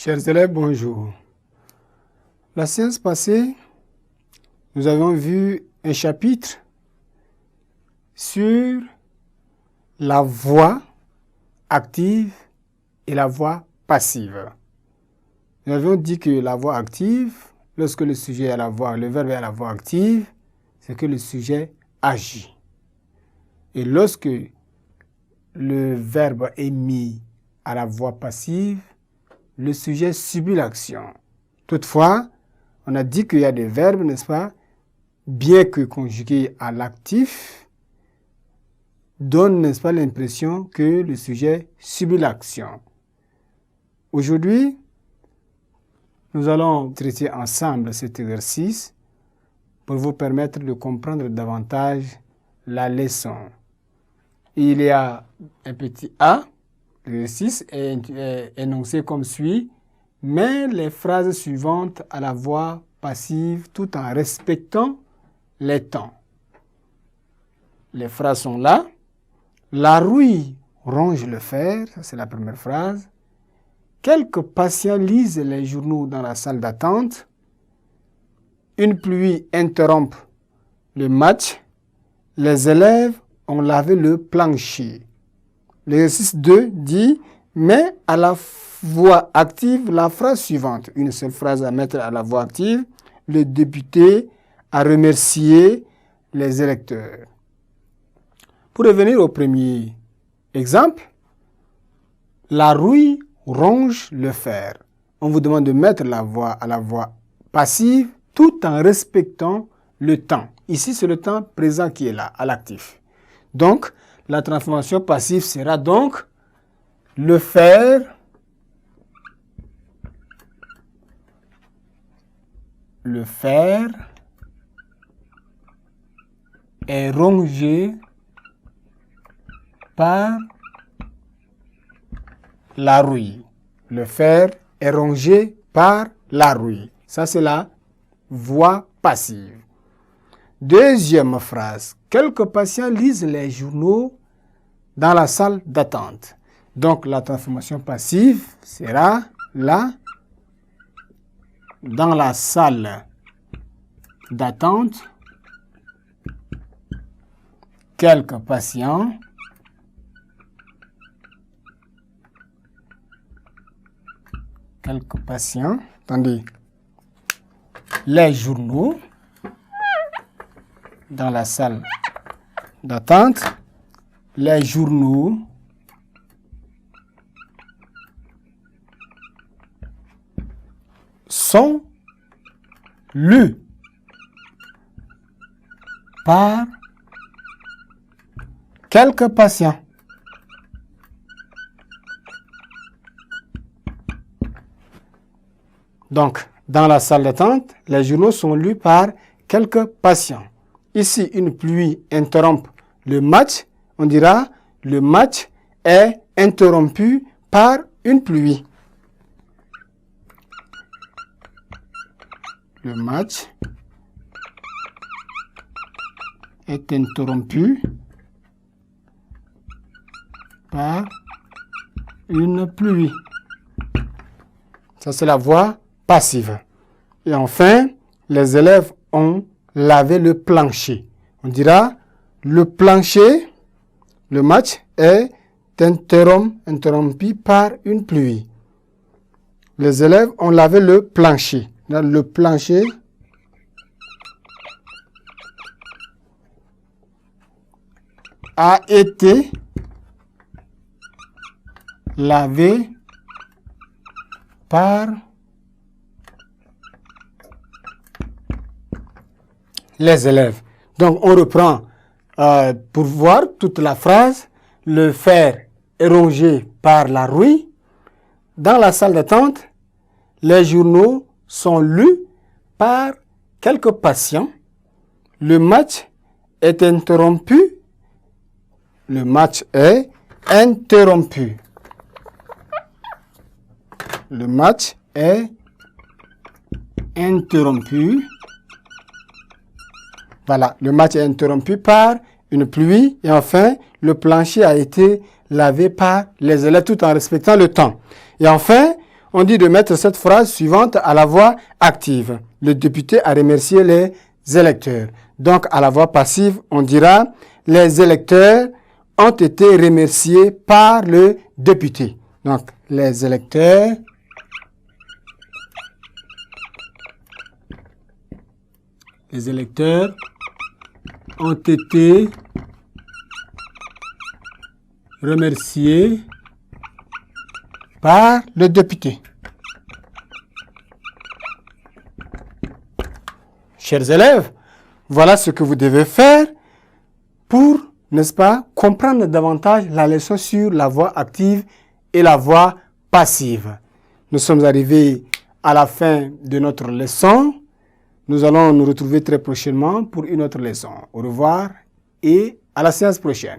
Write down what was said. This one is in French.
Chers élèves, bonjour. La séance passée, nous avons vu un chapitre sur la voix active et la voix passive. Nous avions dit que la voix active, lorsque le sujet est à la voix, le verbe est à la voix active, c'est que le sujet agit. Et lorsque le verbe est mis à la voix passive, le sujet subit l'action. Toutefois, on a dit qu'il y a des verbes, n'est-ce pas, bien que conjugués à l'actif, donnent, n'est-ce pas, l'impression que le sujet subit l'action. Aujourd'hui, nous allons traiter ensemble cet exercice pour vous permettre de comprendre davantage la leçon. Il y a un petit A. L'exercice est énoncé comme suit. Mets les phrases suivantes à la voix passive tout en respectant les temps. Les phrases sont là. La rouille ronge le fer, ça c'est la première phrase. Quelques patients lisent les journaux dans la salle d'attente. Une pluie interrompt le match. Les élèves ont lavé le plancher. L'exercice 2 dit « Mets à la voix active la phrase suivante ». Une seule phrase à mettre à la voix active. Le député a remercié les électeurs. Pour revenir au premier exemple, la rouille ronge le fer. On vous demande de mettre la voix à la voix passive tout en respectant le temps. Ici, c'est le temps présent qui est là, à l'actif. Donc, la transformation passive sera donc le fer est rongé par la rouille. Le fer est rongé par la rouille. Ça, c'est la voix passive. Deuxième phrase. Quelques patients lisent les journaux dans la salle d'attente. Donc, la transformation passive sera là, dans la salle d'attente. Quelques patients attendez, les journaux dans la salle d'attente, les journaux sont lus par quelques patients. Donc, dans la salle d'attente, les journaux sont lus par quelques patients. Ici, une pluie interrompt le match. On dira le match est interrompu par une pluie. Le match est interrompu par une pluie. Ça, c'est la voix passive. Et enfin, les élèves ont lavé le plancher. On dira le plancher, le match est interrompu par une pluie. Les élèves ont lavé le plancher. Le plancher a été lavé par les élèves. Donc, on reprend pour voir toute la phrase. Le fer est rongé par la rouille. Dans la salle d'attente, les journaux sont lus par quelques patients. Le match est interrompu. Le match est interrompu. Le match est interrompu. Voilà, le match est interrompu par une pluie. Et enfin, le plancher a été lavé par les élèves tout en respectant le temps. Et enfin, on dit de mettre cette phrase suivante à la voix active. Le député a remercié les électeurs. Donc, à la voix passive, on dira les électeurs ont été remerciés par le député. Donc, les électeurs ont été remerciés par le député. Chers élèves, voilà ce que vous devez faire pour, n'est-ce pas, comprendre davantage la leçon sur la voix active et la voix passive. Nous sommes arrivés à la fin de notre leçon. Nous allons nous retrouver très prochainement pour une autre leçon. Au revoir et à la séance prochaine.